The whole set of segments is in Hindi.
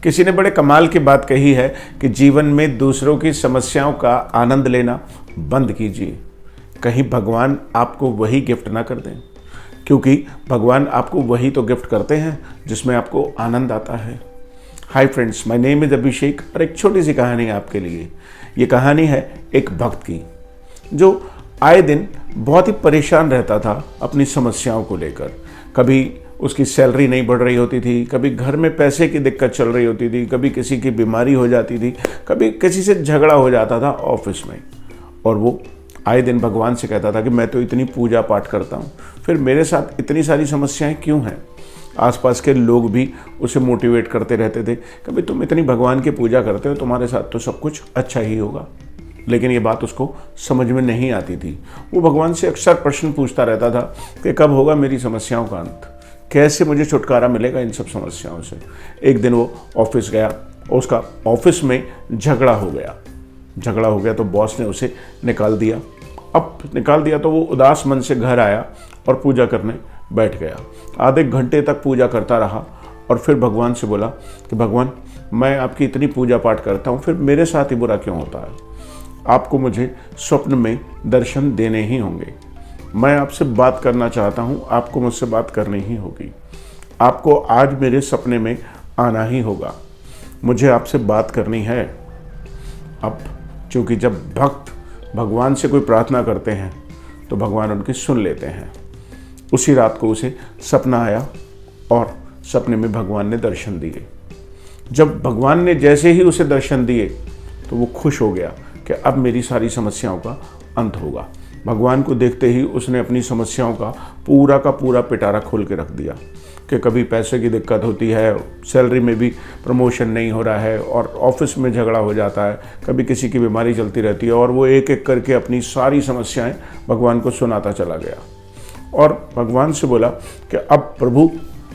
किसी ने बड़े कमाल की बात कही है कि जीवन में दूसरों की समस्याओं का आनंद लेना बंद कीजिए, कहीं भगवान आपको वही गिफ्ट ना कर दें, क्योंकि भगवान आपको वही तो गिफ्ट करते हैं जिसमें आपको आनंद आता है। Hi friends, my name is Abhishek और एक छोटी सी कहानी है आपके लिए। ये कहानी है एक भक्त की जो आए दिन बहुत ही परेशान रहता था अपनी समस्याओं को लेकर। कभी उसकी सैलरी नहीं बढ़ रही होती थी, कभी घर में पैसे की दिक्कत चल रही होती थी, कभी किसी की बीमारी हो जाती थी, कभी किसी से झगड़ा हो जाता था ऑफिस में। और वो आए दिन भगवान से कहता था कि मैं तो इतनी पूजा पाठ करता हूँ, फिर मेरे साथ इतनी सारी समस्याएं क्यों हैं। आसपास के लोग भी उसे मोटिवेट करते रहते थे, कभी तुम इतनी भगवान की पूजा करते हो, तुम्हारे साथ तो सब कुछ अच्छा ही होगा। लेकिन ये बात उसको समझ में नहीं आती थी। वो भगवान से अक्सर प्रश्न पूछता रहता था कि कब होगा मेरी समस्याओं का अंत, कैसे मुझे छुटकारा मिलेगा इन सब समस्याओं से। एक दिन वो ऑफिस गया, उसका ऑफिस में झगड़ा हो गया तो बॉस ने उसे निकाल दिया। अब निकाल दिया तो वो उदास मन से घर आया और पूजा करने बैठ गया। आधे घंटे तक पूजा करता रहा और फिर भगवान से बोला कि भगवान, मैं आपकी इतनी पूजा पाठ करता हूँ, फिर मेरे साथ ही बुरा क्यों होता है। आपको मुझे स्वप्न में दर्शन देने ही होंगे। मैं आपसे बात करना चाहता हूँ, आपको मुझसे बात करनी ही होगी। आपको आज मेरे सपने में आना ही होगा, मुझे आपसे बात करनी है। अब चूँकि जब भक्त भगवान से कोई प्रार्थना करते हैं तो भगवान उनकी सुन लेते हैं। उसी रात को उसे सपना आया और सपने में भगवान ने दर्शन दिए। जब भगवान ने जैसे ही उसे दर्शन दिए तो वो खुश हो गया कि अब मेरी सारी समस्याओं का अंत होगा। भगवान को देखते ही उसने अपनी समस्याओं का पूरा पिटारा खोल के रख दिया कि कभी पैसे की दिक्कत होती है, सैलरी में भी प्रमोशन नहीं हो रहा है और ऑफिस में झगड़ा हो जाता है, कभी किसी की बीमारी चलती रहती है। और वो एक एक करके अपनी सारी समस्याएं भगवान को सुनाता चला गया और भगवान से बोला कि अब प्रभु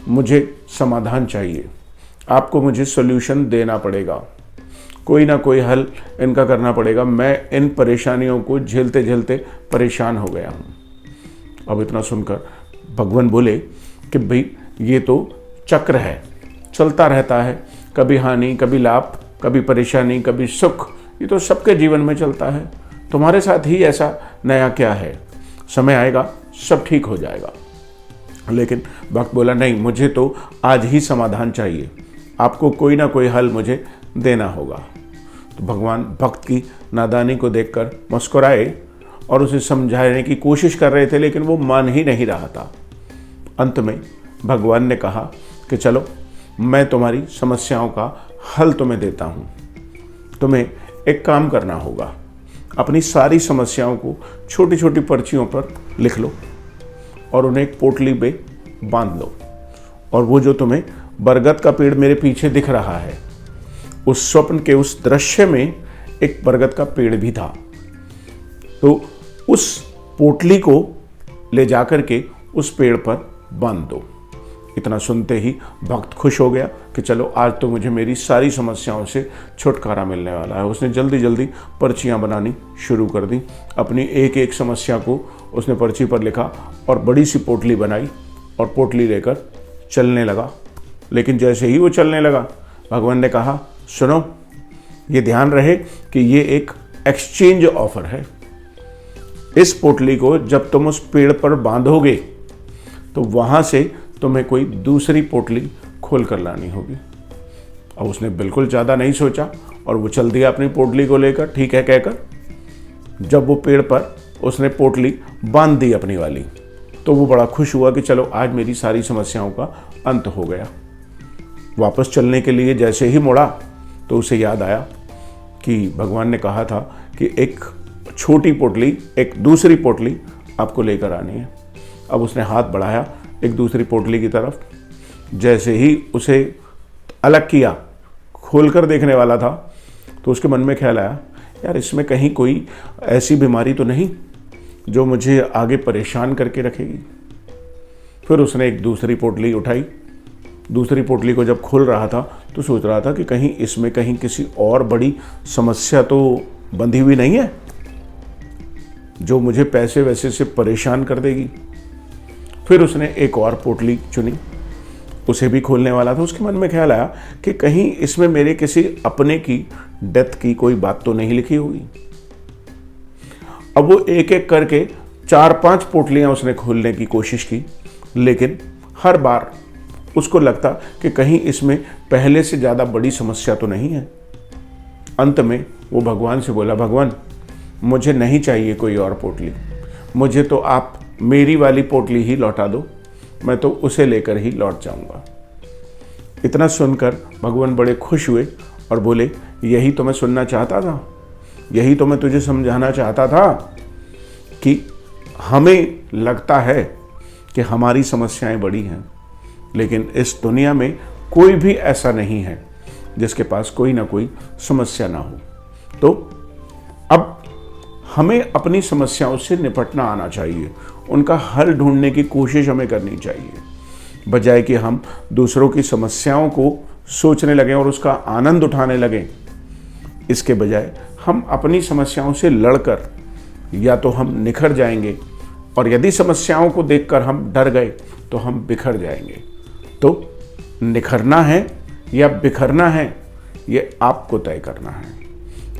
मुझे समाधान चाहिए, आपको मुझे सोल्यूशन देना पड़ेगा, कोई ना कोई हल इनका करना पड़ेगा। मैं इन परेशानियों को झेलते झेलते परेशान हो गया हूँ। अब इतना सुनकर भगवान बोले कि भाई ये तो चक्र है, चलता रहता है, कभी हानि, कभी लाभ, कभी परेशानी, कभी सुख, ये तो सबके जीवन में चलता है। तुम्हारे साथ ही ऐसा नया क्या है, समय आएगा सब ठीक हो जाएगा। लेकिन भक्त बोला नहीं, मुझे तो आज ही समाधान चाहिए, आपको कोई ना कोई हल मुझे देना होगा। तो भगवान भक्त की नादानी को देखकर मुस्कुराए और उसे समझाने की कोशिश कर रहे थे, लेकिन वो मान ही नहीं रहा था। अंत में भगवान ने कहा कि चलो मैं तुम्हारी समस्याओं का हल तुम्हें देता हूँ। तुम्हें एक काम करना होगा, अपनी सारी समस्याओं को छोटी छोटी पर्चियों पर लिख लो और उन्हें एक पोटली पे बांध लो। और वो जो तुम्हें बरगद का पेड़ मेरे पीछे दिख रहा है, उस स्वप्न के उस दृश्य में एक बरगद का पेड़ भी था। तो उस पोटली को ले जाकर के उस पेड़ पर बांध दो। इतना सुनते ही भक्त खुश हो गया कि चलो आज तो मुझे मेरी सारी समस्याओं से छुटकारा मिलने वाला है। उसने जल्दी जल्दी पर्चियाँ बनानी शुरू कर दी। अपनी एक एक समस्या को उसने पर्ची पर लिखा और बड़ी सी पोटली बनाई और पोटली लेकर चलने लगा। लेकिन जैसे ही वो चलने लगा, भगवान ने कहा, सुनो, ये ध्यान रहे कि ये एक एक्सचेंज ऑफर है। इस पोटली को जब तुम उस पेड़ पर बांधोगे तो वहाँ से तुम्हें कोई दूसरी पोटली खोल कर लानी होगी। और उसने बिल्कुल ज़्यादा नहीं सोचा और वो चल दिया अपनी पोटली को लेकर, ठीक है कहकर। जब वो पेड़ पर उसने पोटली बांध दी अपनी वाली, तो वो बड़ा खुश हुआ कि चलो आज मेरी सारी समस्याओं का अंत हो गया। वापस चलने के लिए जैसे ही मुड़ा तो उसे याद आया कि भगवान ने कहा था कि एक छोटी पोटली, एक दूसरी पोटली आपको लेकर आनी है। अब उसने हाथ बढ़ाया एक दूसरी पोटली की तरफ। जैसे ही उसे अलग किया, खोलकर देखने वाला था, तो उसके मन में ख्याल आया, यार इसमें कहीं कोई ऐसी बीमारी तो नहीं जो मुझे आगे परेशान करके रखेगी। फिर उसने एक दूसरी पोटली उठाई। दूसरी पोटली को जब खोल रहा था तो सोच रहा था कि कहीं इसमें कहीं किसी और बड़ी समस्या तो बंधी हुई नहीं है जो मुझे पैसे वैसे से परेशान कर देगी। फिर उसने एक और पोटली चुनी उसे भी खोलने वाला था। उसके मन में ख्याल आया कि कहीं इसमें मेरे किसी अपने की डेथ की कोई बात तो नहीं लिखी होगी। अब वो एक एक करके 4-5 पोटलियां उसने खोलने की कोशिश की, लेकिन हर बार उसको लगता कि कहीं इसमें पहले से ज़्यादा बड़ी समस्या तो नहीं है। अंत में वो भगवान से बोला, भगवान मुझे नहीं चाहिए कोई और पोटली, मुझे तो आप मेरी वाली पोटली ही लौटा दो, मैं तो उसे लेकर ही लौट जाऊंगा। इतना सुनकर भगवान बड़े खुश हुए और बोले, यही तो मैं सुनना चाहता था, यही तो मैं तुझे समझाना चाहता था कि हमें लगता है कि हमारी समस्याएं बड़ी हैं, लेकिन इस दुनिया में कोई भी ऐसा नहीं है जिसके पास कोई ना कोई समस्या ना हो। तो अब हमें अपनी समस्याओं से निपटना आना चाहिए, उनका हल ढूंढने की कोशिश हमें करनी चाहिए, बजाय कि हम दूसरों की समस्याओं को सोचने लगें और उसका आनंद उठाने लगें। इसके बजाय हम अपनी समस्याओं से लड़कर या तो हम निखर जाएंगे, और यदि समस्याओं को देखकर हम डर गए तो हम बिखर जाएंगे। तो निखरना है या बिखरना है, ये आपको तय करना है।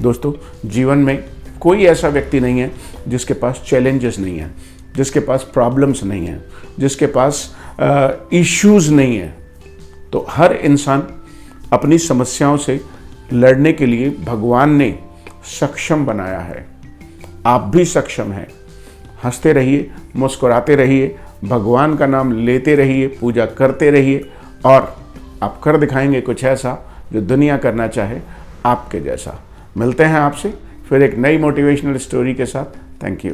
दोस्तों, जीवन में कोई ऐसा व्यक्ति नहीं है जिसके पास चैलेंजेस नहीं है, जिसके पास प्रॉब्लम्स नहीं है, जिसके पास इश्यूज नहीं है। तो हर इंसान अपनी समस्याओं से लड़ने के लिए भगवान ने सक्षम बनाया है। आप भी सक्षम हैं। हंसते रहिए, मुस्कुराते रहिए, भगवान का नाम लेते रहिए, पूजा करते रहिए, और आप कर दिखाएंगे कुछ ऐसा जो दुनिया करना चाहे आपके जैसा। मिलते हैं आपसे फिर एक नई मोटिवेशनल स्टोरी के साथ। Thank you.